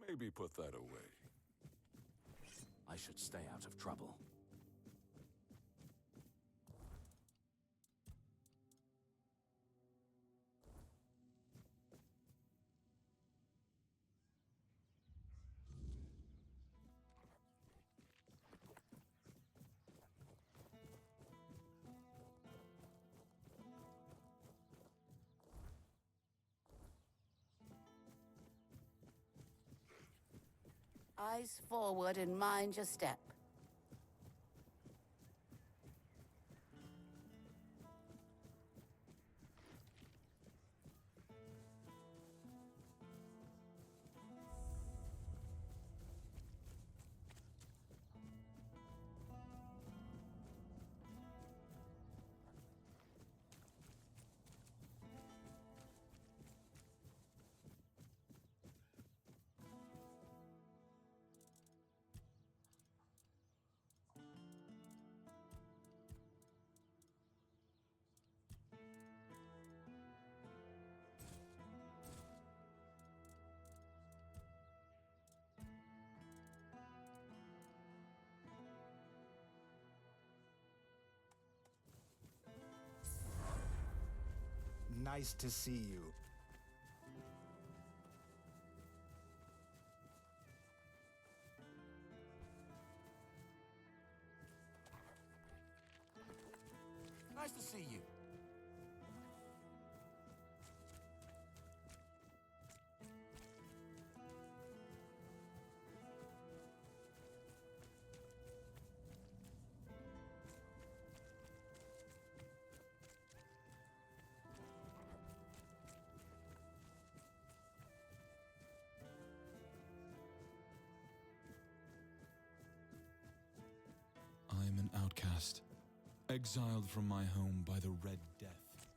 Maybe put that away. I should stay out of trouble. Eyes forward and mind your step. Nice to see you. Nice to see you. I am an outcast, exiled from my home by the Red Death.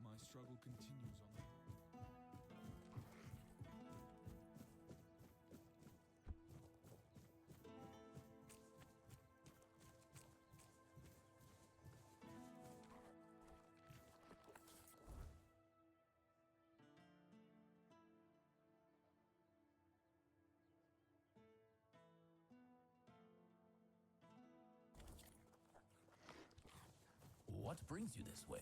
My struggle continues on the... What brings you this way?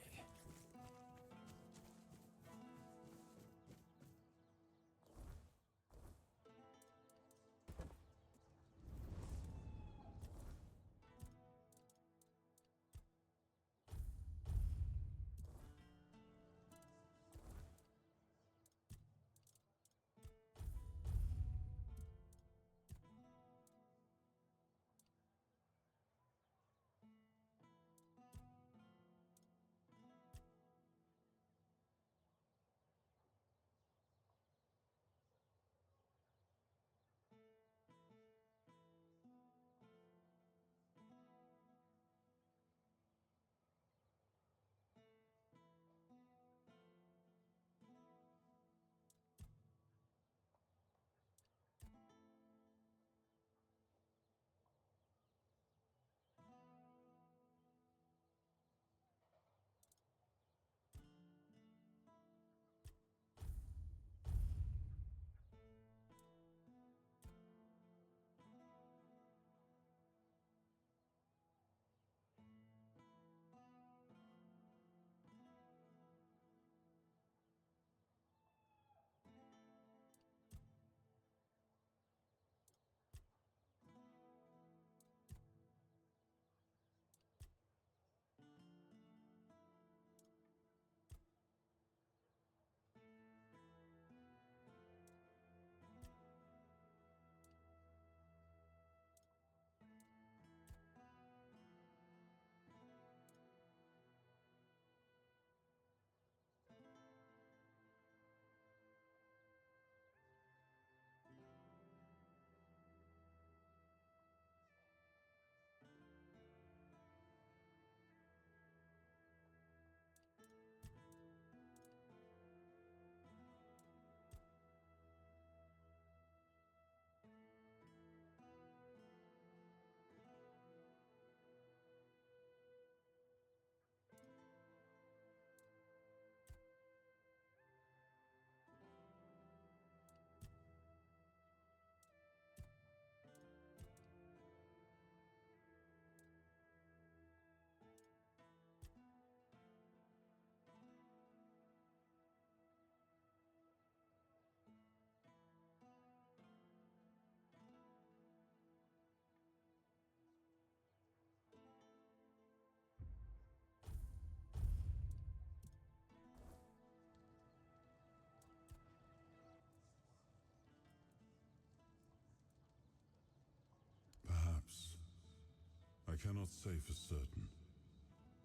cannot say for certain.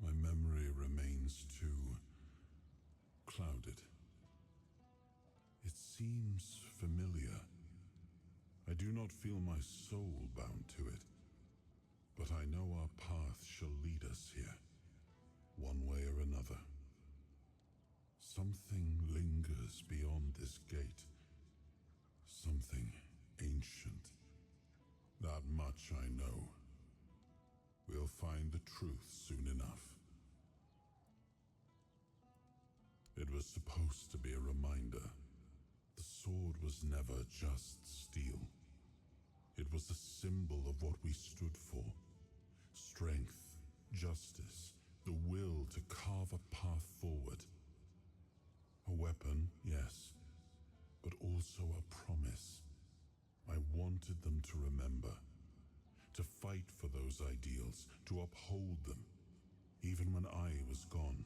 My memory remains too clouded. It seems familiar. I do not feel my soul bound to it, but I know our path shall lead us here, one way or another. Something lingers beyond this gate, something ancient. That much I know. We'll find the truth soon enough. It was supposed to be a reminder. The sword was never just steel. It was a symbol of what we stood for. Strength, justice, the will to carve a path forward. A weapon, yes, but also a promise. I wanted them to remember, to fight for those ideals, to uphold them, even when I was gone,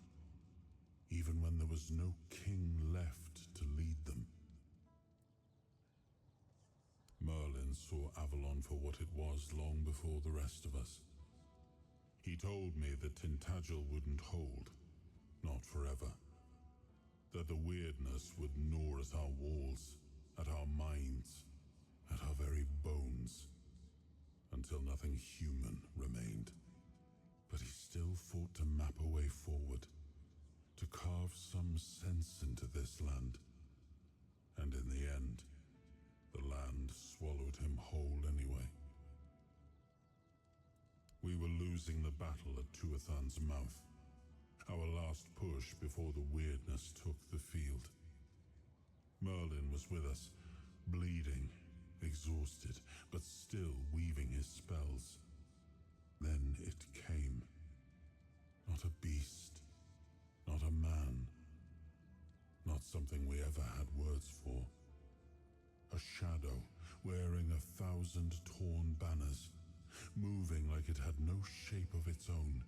even when there was no king left to lead them. Merlin saw Avalon for what it was long before the rest of us. He told me that Tintagel wouldn't hold, not forever. That the weirdness would gnaw at our walls, at our minds, at our very bones, until nothing human remained. But he still fought to map a way forward, to carve some sense into this land. And in the end, the land swallowed him whole anyway. We were losing the battle at Tuathan's mouth, our last push before the weirdness took the field. Merlin was with us, bleeding, exhausted, but still weaving his spells. Then it came. Not a beast, not a man, not something we ever had words for. A shadow wearing 1,000 torn banners, moving like it had no shape of its own.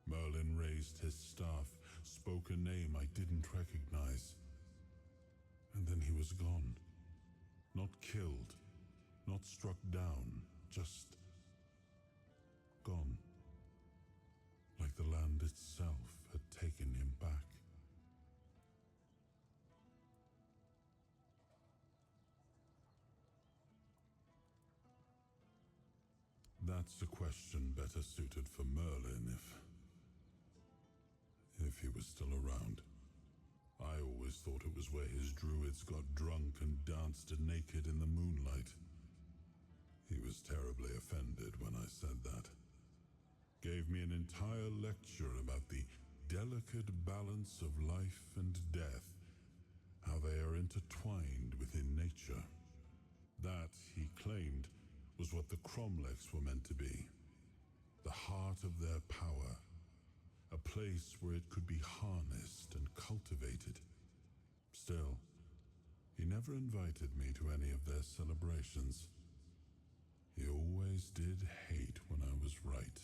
Merlin raised his staff, spoke a name I didn't recognize. And then he was gone. Not killed, not struck down, just gone. Like the land itself had taken him back. That's a question better suited for Merlin if he was still around. I always thought it was where his druids got drunk and danced naked in the moonlight. He was terribly offended when I said that. Gave me an entire lecture about the delicate balance of life and death, how they are intertwined within nature. That, he claimed, was what the Cromlechs were meant to be. The heart of their power. A place where it could be harnessed and cultivated. Still, he never invited me to any of their celebrations. He always did hate when I was right.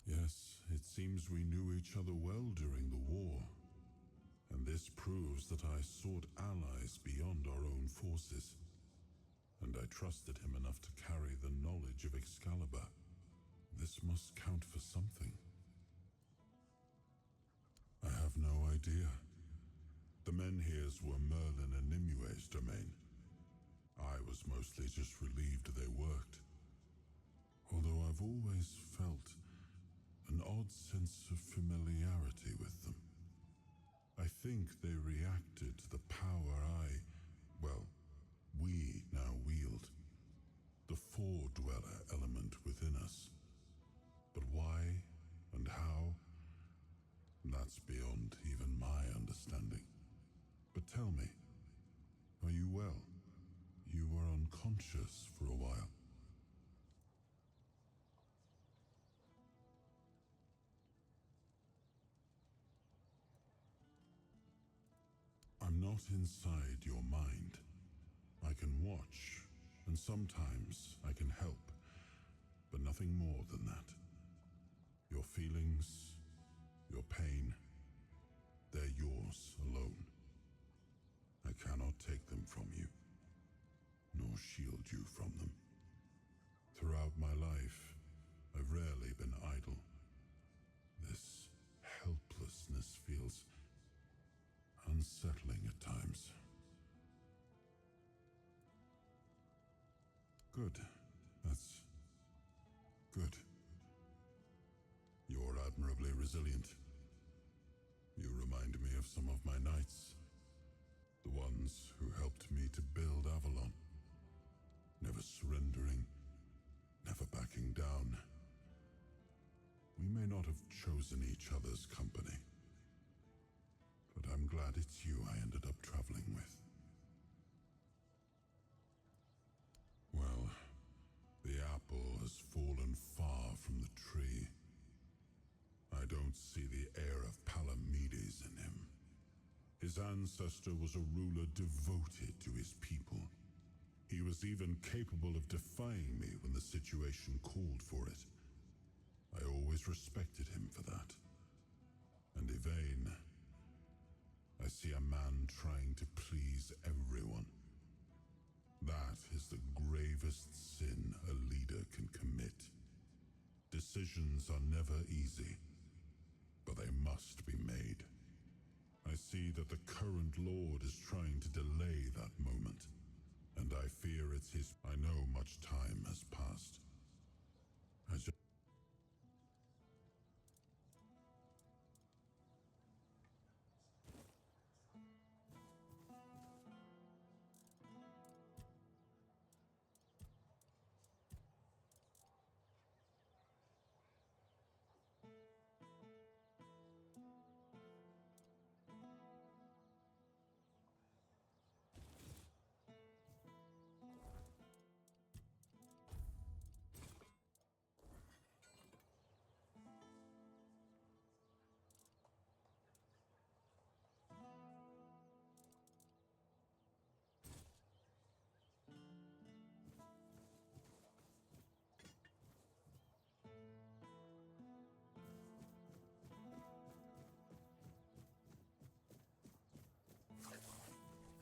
Yes, it seems we knew each other well during the war. And this proves that I sought allies beyond our own forces. And I trusted him enough to carry the knowledge of Excalibur. This must count for something. I have no idea. The Menhirs were Merlin and Nimue's domain. I was mostly just relieved they worked. Although I've always felt an odd sense of familiarity with them. I think they reacted to the power we now wield. The Four-Dweller element within us. But why and how? That's beyond even my understanding. But tell me, are you well? You were unconscious for a while. I'm not inside your mind. I can watch, and sometimes I can help, but nothing more than that. Your feelings, your pain, they're yours alone. I cannot take them from you, nor shield you from them. Good. That's good. You're admirably resilient. You remind me of some of my knights. The ones who helped me to build Avalon. Never surrendering, never backing down. We may not have chosen each other's company, but I'm glad it's you I ended up traveling with. Well, the apple has fallen far from the tree. I don't see the air of Palamedes in him. His ancestor was a ruler devoted to his people. He was even capable of defying me when the situation called for it. I always respected him for that. And Yvain, I see a man trying to please everyone. That is the gravest sin a leader can commit. Decisions are never easy, but they must be made. I see that the current lord is trying to delay that moment, and I fear it's his. I know much time has passed. I just...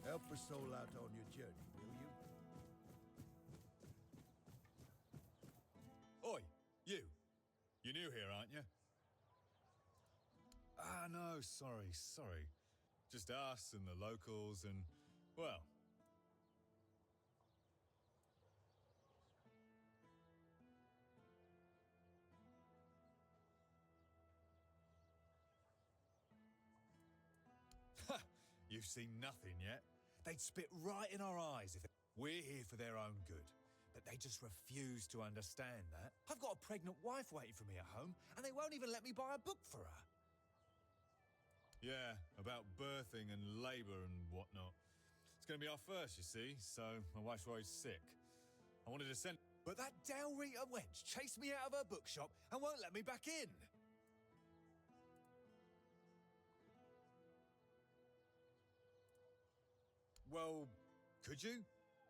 Help a soul out on your journey, will you? Oi, you. You're new here, aren't you? Ah, no, sorry. Just us and the locals and, well... Ha! You've seen nothing yet. They'd spit right in our eyes if... We're here for their own good. But they just refuse to understand that. I've got a pregnant wife waiting for me at home, and they won't even let me buy a book for her. Yeah, about birthing and labour and whatnot. It's going to be our first, you see, so my wife's worried sick. I wanted to send... But that Dalrita wench chased me out of her bookshop and won't let me back in. Well, could you?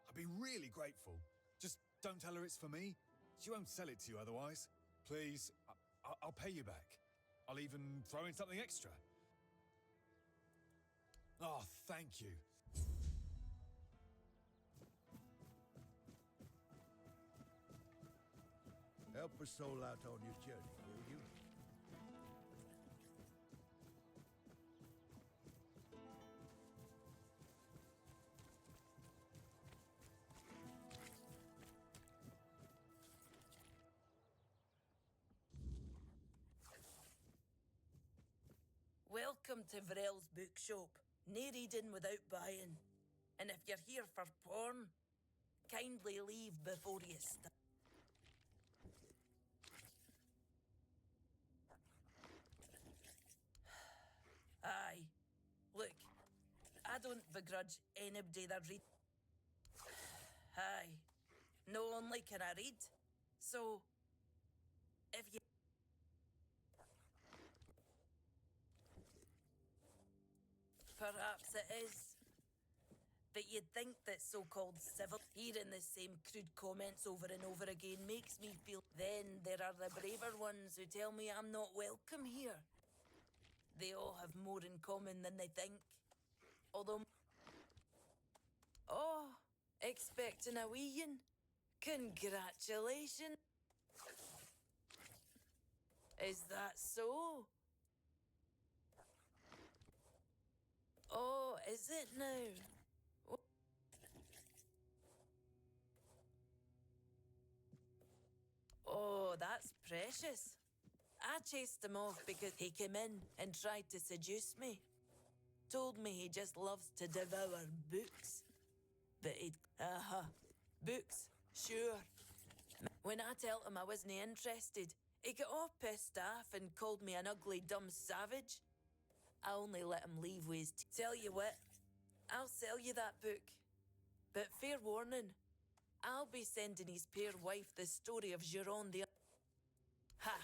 I'd be really grateful. Just don't tell her it's for me. She won't sell it to you otherwise. Please, I'll pay you back. I'll even throw in something extra. Oh, thank you. Help a soul out on your journey, will you? Welcome to Grail's bookshop. No reading without buying. And if you're here for porn, kindly leave before you start. Aye. Look, I don't begrudge anybody that read. Aye. No only can I read, so if you... Perhaps it is. But you'd think that so-called civil... Hearing the same crude comments over and over again makes me feel... Then there are the braver ones who tell me I'm not welcome here. They all have more in common than they think. Although... Oh, expecting a wee one? Congratulations. Is that so? Oh, is it now? Oh, that's precious. I chased him off because he came in and tried to seduce me. Told me he just loves to devour books. But he'd... Books, sure. When I told him I wasn't interested, he got all pissed off and called me an ugly, dumb savage. I only let him leave with his Tell you what, I'll sell you that book. But fair warning, I'll be sending his poor wife the story of Giron the... Ha!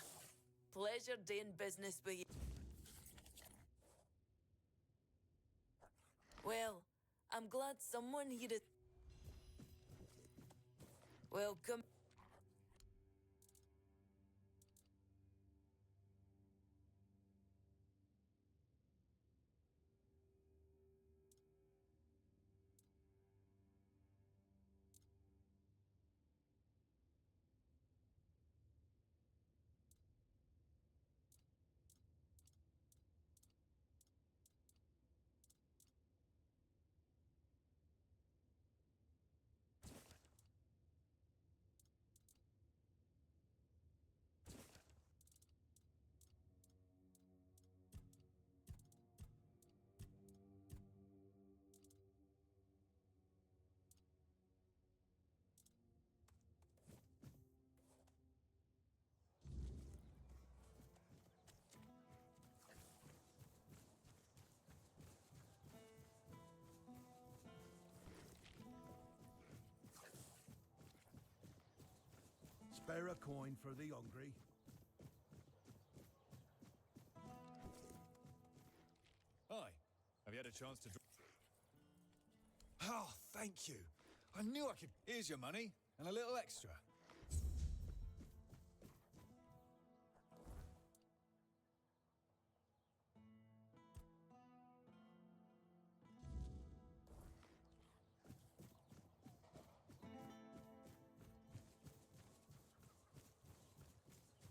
Pleasure doing business with you. Well, I'm glad someone here is... Welcome. Spare a coin for the hungry. Hi. Have you had a chance to... Oh, thank you. I knew I could... Here's your money, and a little extra.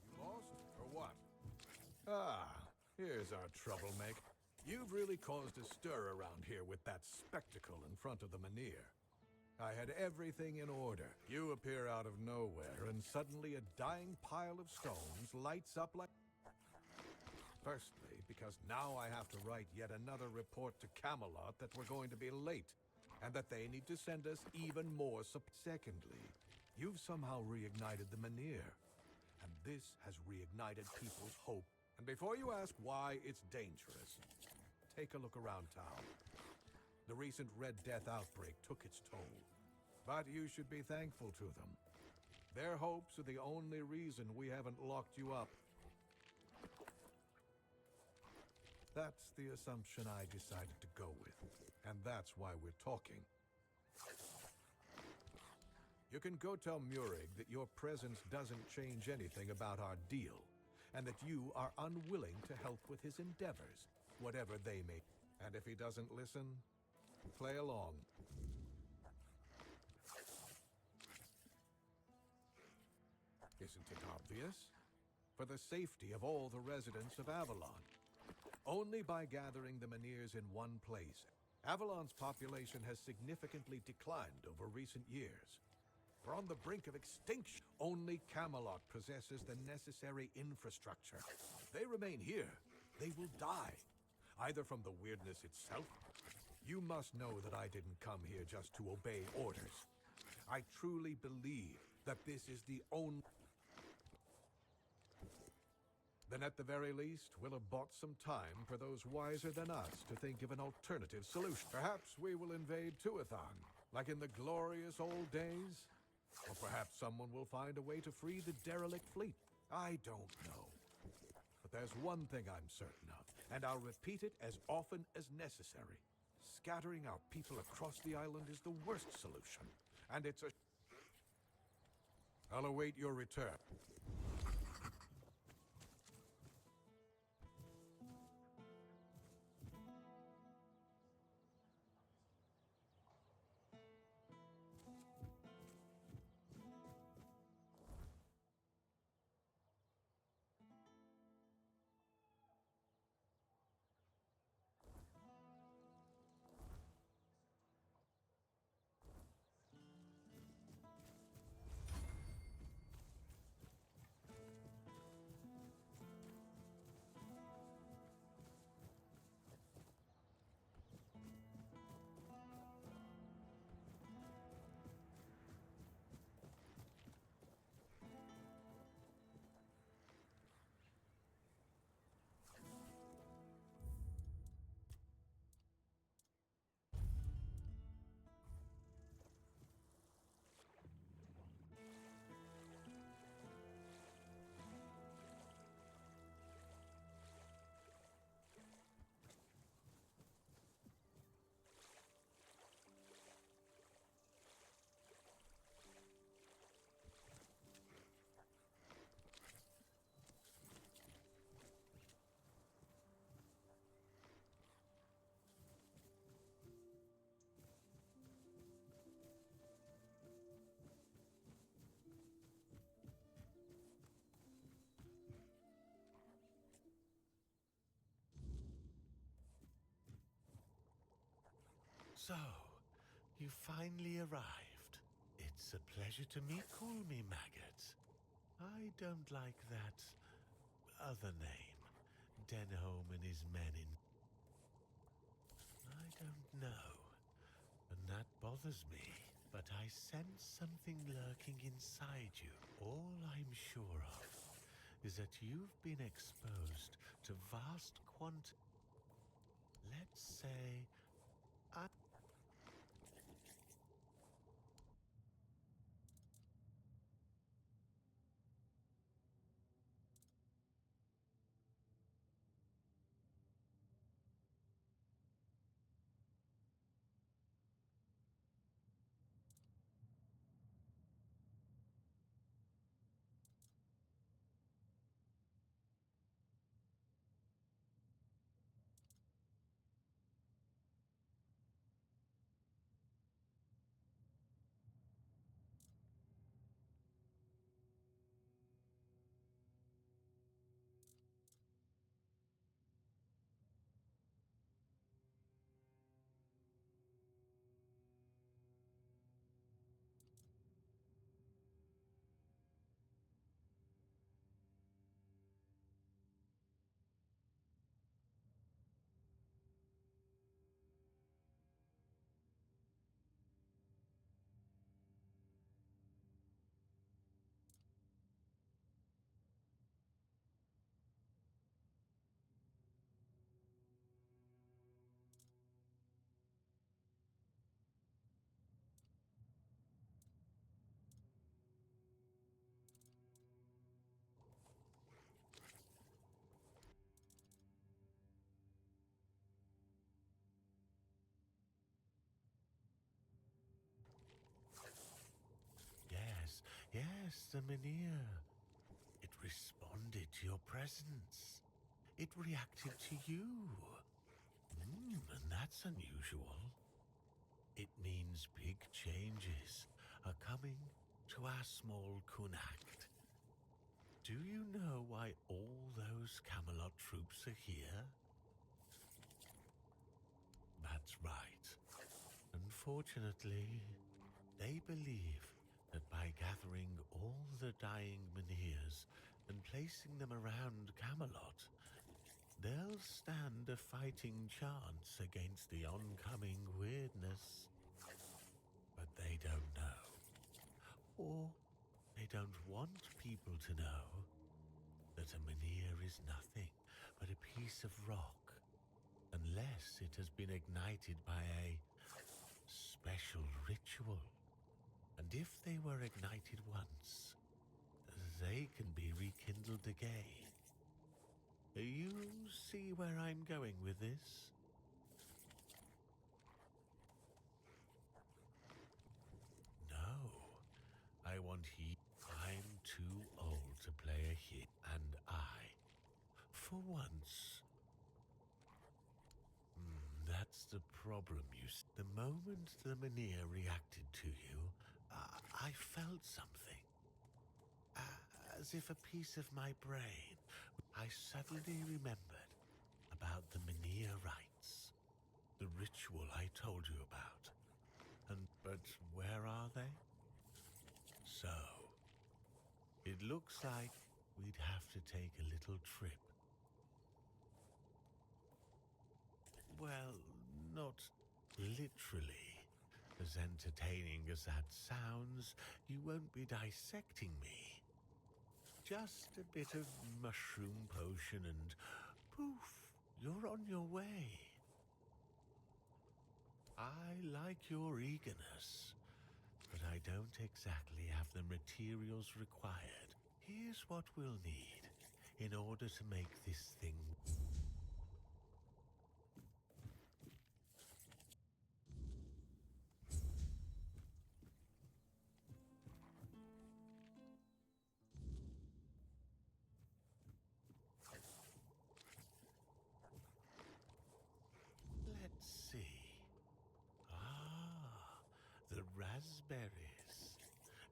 You lost, or what? Ah, here's our troublemaker. You've really caused a stir around here with that spectacle in front of the Menhir. I had everything in order. You appear out of nowhere, and suddenly a dying pile of stones lights up like... Firstly, because now I have to write yet another report to Camelot that we're going to be late, and that they need to send us even more Secondly, you've somehow reignited the Menhir, and this has reignited people's hope. And before you ask why it's dangerous, take a look around town. The recent Red Death outbreak took its toll, but you should be thankful to them. Their hopes are the only reason we haven't locked you up. That's the assumption I decided to go with, and that's why we're talking. You can go tell Murig that your presence doesn't change anything about our deal, and that you are unwilling to help with his endeavors, whatever they may. And if he doesn't listen, play along. Isn't it obvious? For the safety of all the residents of Avalon. Only by gathering the Menhirs in one place, Avalon's population has significantly declined over recent years. We're on the brink of extinction. Only Camelot possesses the necessary infrastructure. They remain here, they will die. Either from the weirdness itself. You must know that I didn't come here just to obey orders. I truly believe that this is the only... Then at the very least, we'll have bought some time for those wiser than us to think of an alternative solution. Perhaps we will invade Tuathan, like in the glorious old days. Or perhaps someone will find a way to free the derelict fleet. I don't know. But there's one thing I'm certain of, and I'll repeat it as often as necessary. Scattering our people across the island is the worst solution, and it's a... I'll await your return. So, you finally arrived. It's a pleasure to meet. Call me Maggot. I don't like that other name. Denholm and his men in... I don't know. And that bothers me. But I sense something lurking inside you. All I'm sure of is that you've been exposed to vast let's say, yes, the Menhir. It responded to your presence. It reacted to you. And that's unusual. It means big changes are coming to our small Kunacht. Do you know why all those Camelot troops are here? That's right. Unfortunately, they believe that by gathering all the dying Menhirs and placing them around Camelot, they'll stand a fighting chance against the oncoming weirdness. But they don't know. Or they don't want people to know that a Menhir is nothing but a piece of rock, unless it has been ignited by a special ritual. And if they were ignited once, they can be rekindled again. You see where I'm going with this? No. I want I'm too old to play a hit, and for once... that's the problem, you see. The moment the Menhir reacted to you, I felt something. As if a piece of my brain. I suddenly remembered about the Menhir rites. The ritual I told you about. But where are they? So, it looks like we'd have to take a little trip. Well, not literally. As entertaining as that sounds, you won't be dissecting me. Just a bit of mushroom potion and poof, you're on your way. I like your eagerness, but I don't exactly have the materials required. Here's what we'll need in order to make this thing. Let's see. The raspberries.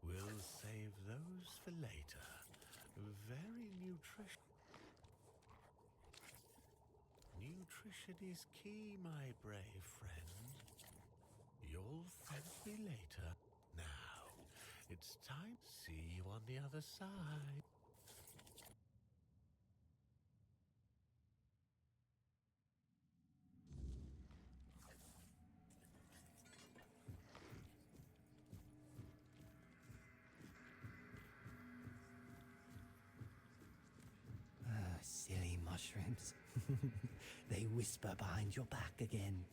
We'll save those for later. Very nutritious. Nutrition is key, my brave friend. I'll thank me later. Now, it's time to see you on the other side. Silly mushrooms. They whisper behind your back again.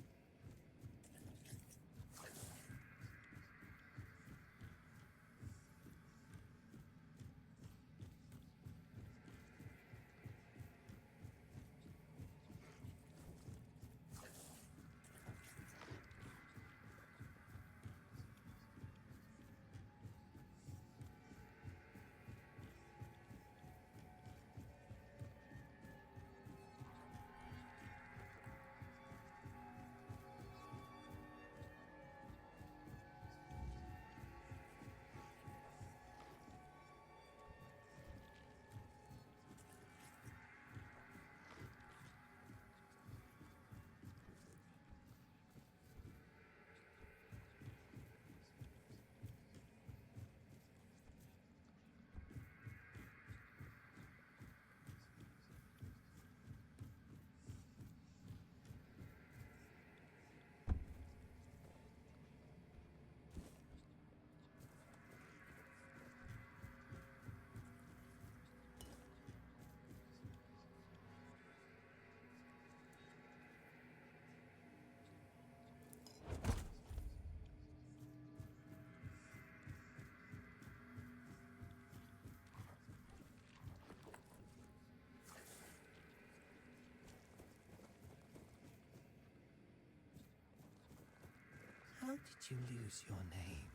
How did you lose your name?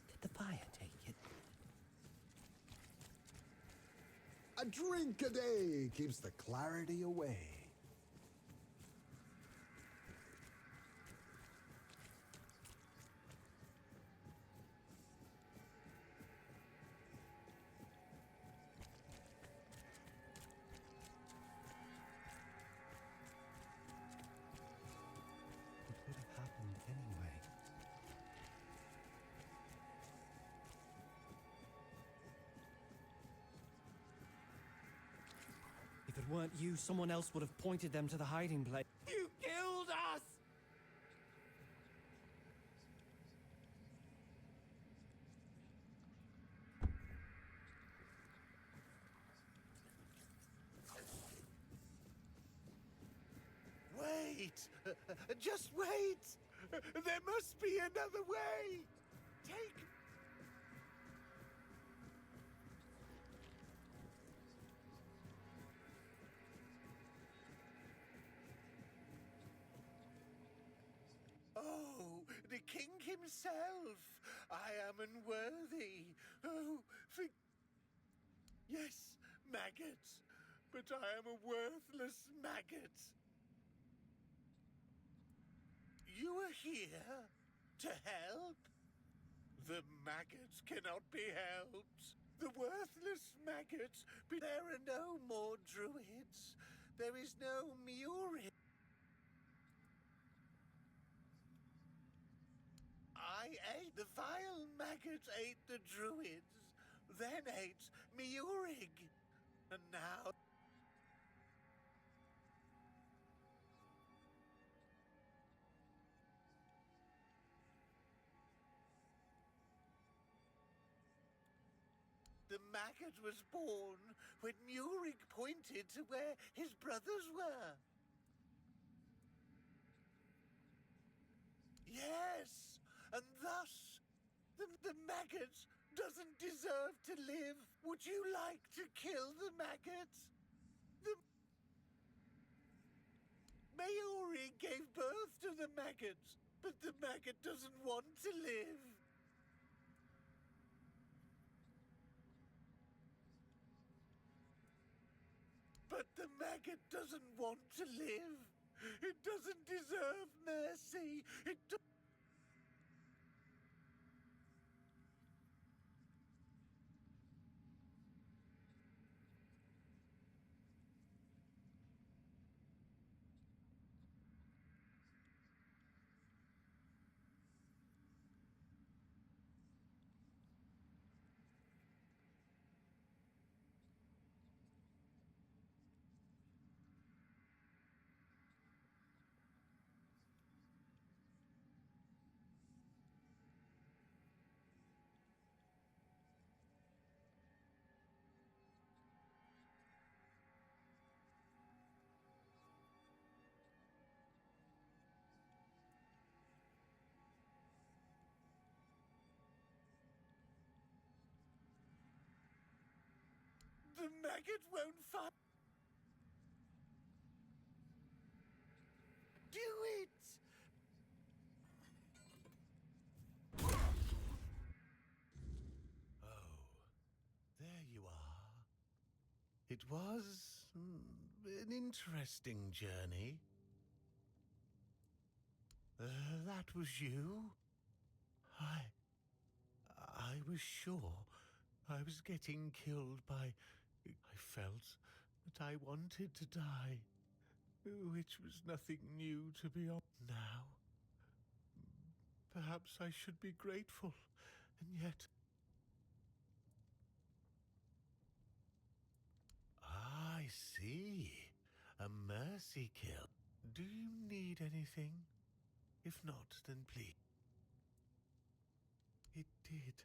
Did the fire take it? A drink a day keeps the clarity away. It would have happened anyway. If it weren't you, someone else would have pointed them to the hiding place. You killed us! Wait! Just wait! There must be another way! Take... Oh, the king himself! I am unworthy! Oh, Yes, maggot! But I am a worthless maggot! You are here to help? The maggots cannot be helped. The worthless maggots. There are no more druids. There is no Murid. I ate the vile maggots, ate the druids, then ate Murig. And now... The maggot was born when Murig pointed to where his brothers were. Yes, and thus the maggot doesn't deserve to live. Would you like to kill the maggot? The Murig gave birth to the maggot, but the maggot doesn't want to live. But the maggot doesn't want to live. It doesn't deserve mercy. The maggot won't fight. Do it! Oh, there you are. It was an interesting journey. That was you? I was sure I was getting killed by... I felt that I wanted to die, which was nothing new to be on now. Perhaps I should be grateful, and yet... I see. A mercy kill. Do you need anything? If not, then please. It did.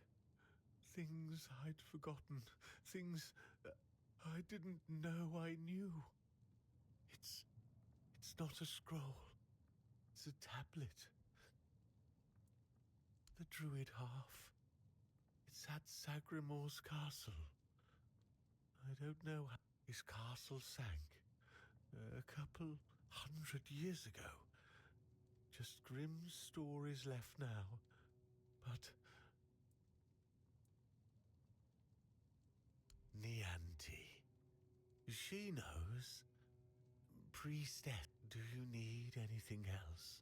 Things I'd forgotten. Things I didn't know I knew. It's not a scroll. It's a tablet. The Druid half. It's at Sagrimor's castle. I don't know how his castle sank. A couple 100 years ago. Just grim stories left now. But... Nianti. She knows. Priestess, do you need anything else?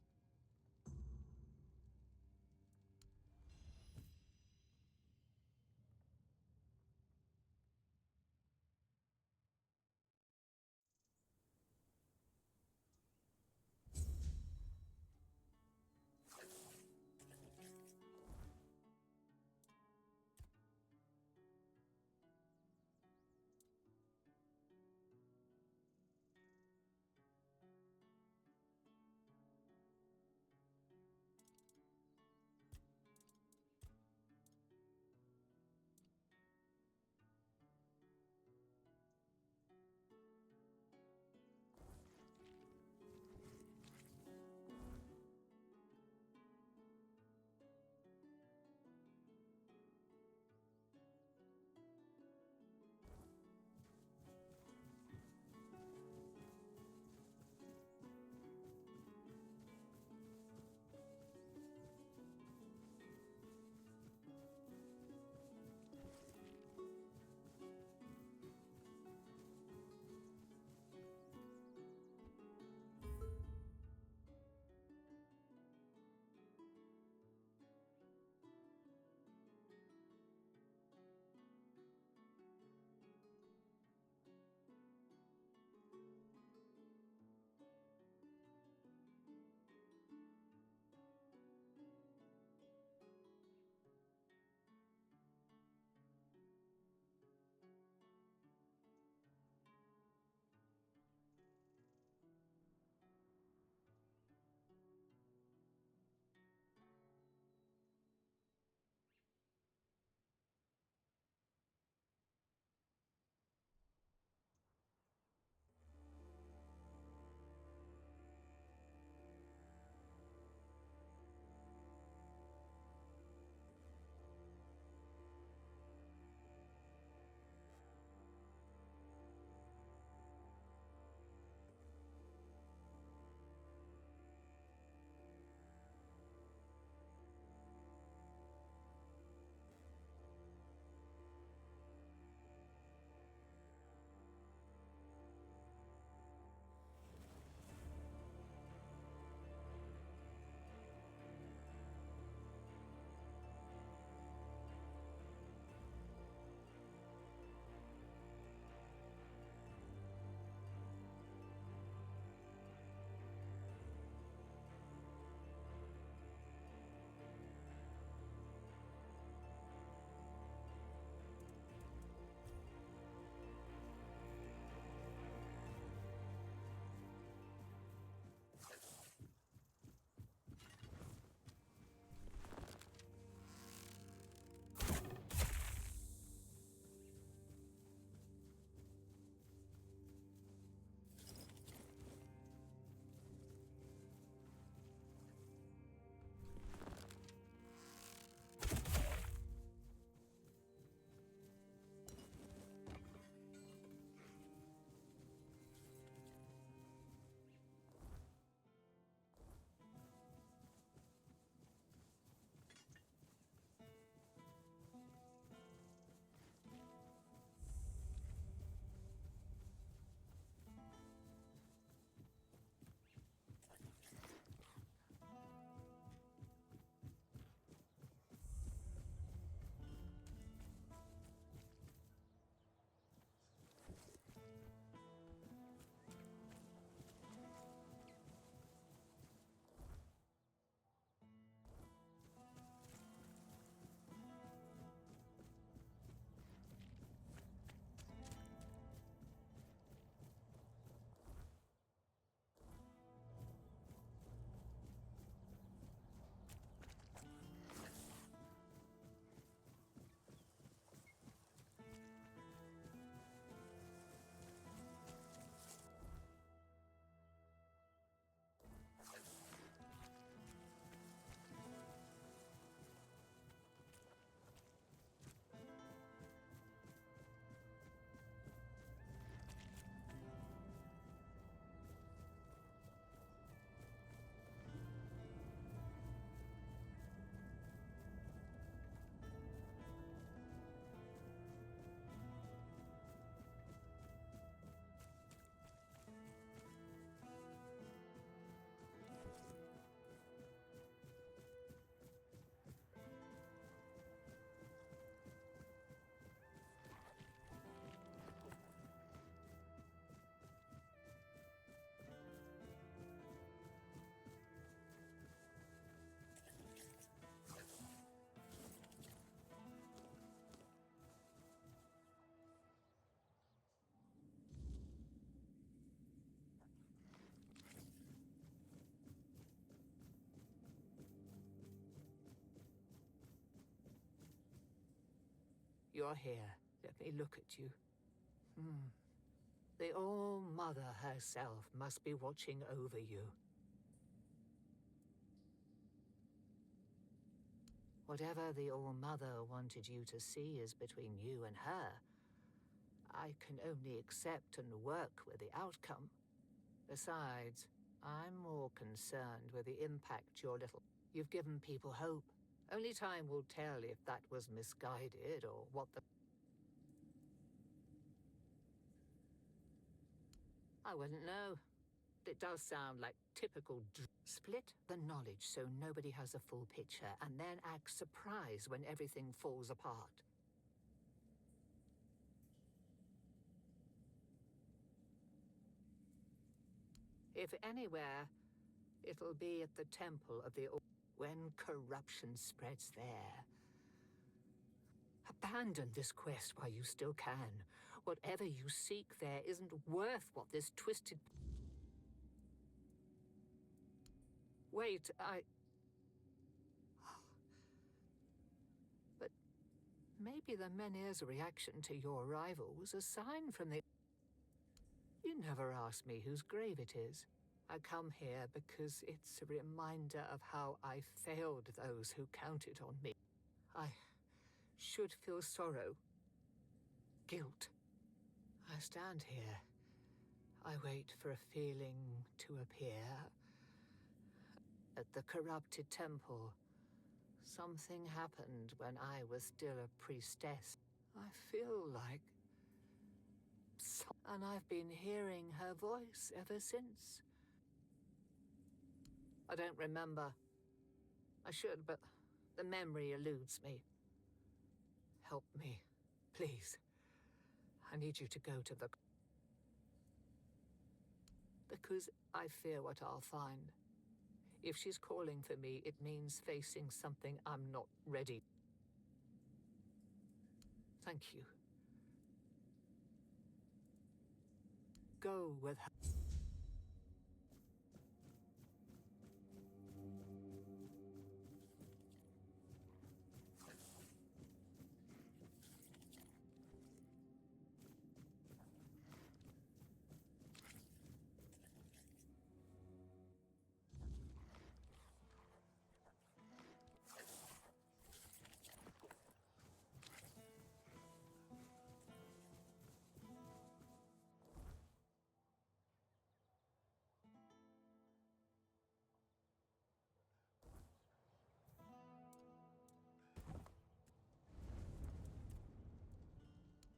You're here. Let me look at you. The All-Mother herself must be watching over you. Whatever the All-Mother wanted you to see is between you and her. I can only accept and work with the outcome. Besides, I'm more concerned with the impact your little... You've given people hope. Only time will tell if that was misguided or what the... I wouldn't know. It does sound like typical split the knowledge so nobody has a full picture and then act surprised when everything falls apart. If anywhere, it'll be at the temple of the... When corruption spreads there. Abandon this quest while you still can. Whatever you seek there isn't worth what this twisted... Wait, But maybe the Menhir's reaction to your arrival was a sign from the... You never asked me whose grave it is. I come here because it's a reminder of how I failed those who counted on me. I should feel sorrow, guilt. I stand here. I wait for a feeling to appear. At the corrupted temple, something happened when I was still a priestess. I feel like... And I've been hearing her voice ever since. I don't remember. I should, but the memory eludes me. Help me, please. I need you to go to the... Because I fear what I'll find. If she's calling for me, it means facing something I'm not ready. Thank you. Go with her.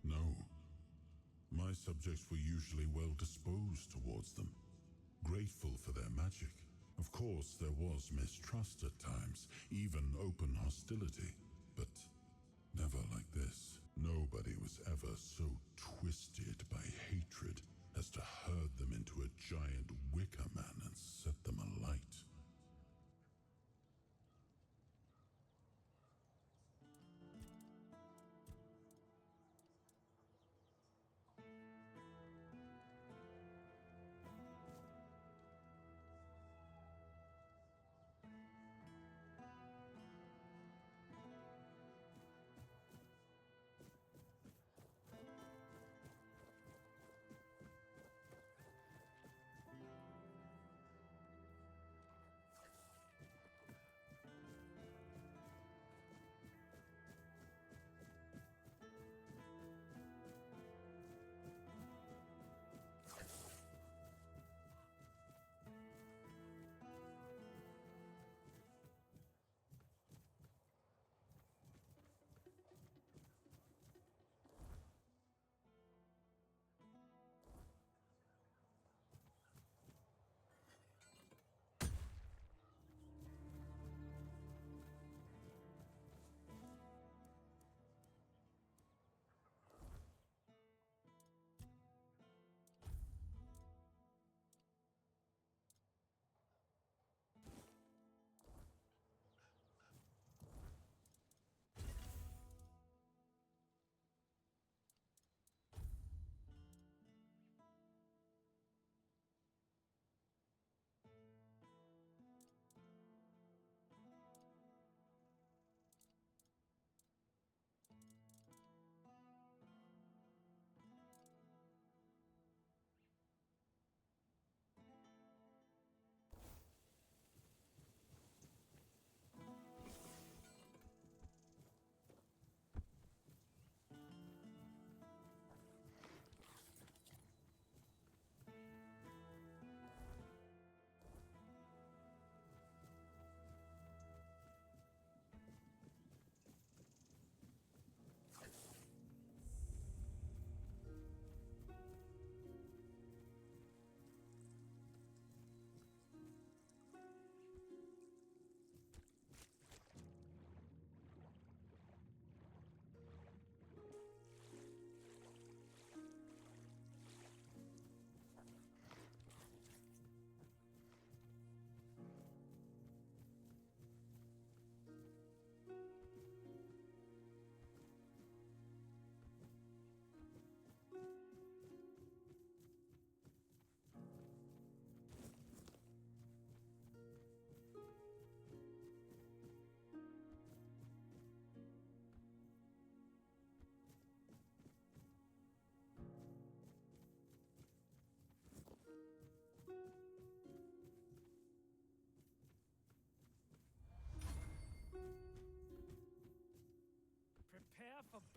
No. My subjects were usually well disposed towards them, grateful for their magic. Of course, there was mistrust at times, even open hostility, but never like this. Nobody was ever so twisted by hatred as to herd them into a giant wicker man and set them alight.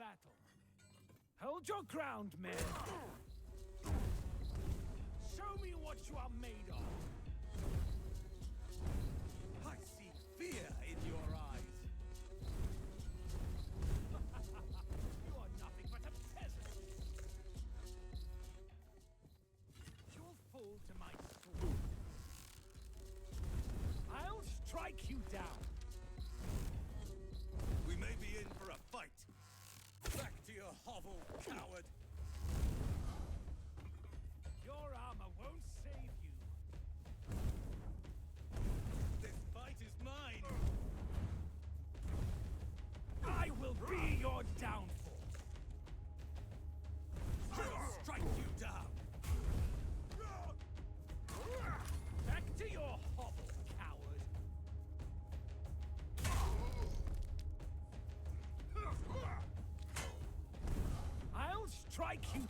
battle. Hold your ground, men. Show me what you are made of. I see fear in your eyes. You are nothing but a peasant. You'll fall to my sword. I'll strike you down. We may be in for a fight. Back to your hovel, coward. Your armor won't save you. This fight is mine. I will be your downfall. I'll strike you down. Back to your hovel, coward. I'll strike you.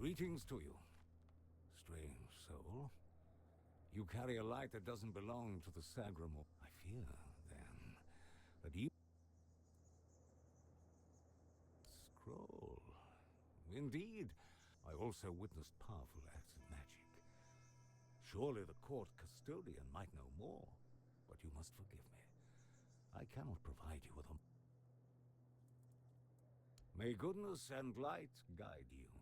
Greetings to you, strange soul. You carry a light that doesn't belong to the Sagramor. I fear, then, that you... Scroll. Indeed. I also witnessed powerful acts of magic. Surely the court custodian might know more, but you must forgive me. I cannot provide you with a... May goodness and light guide you.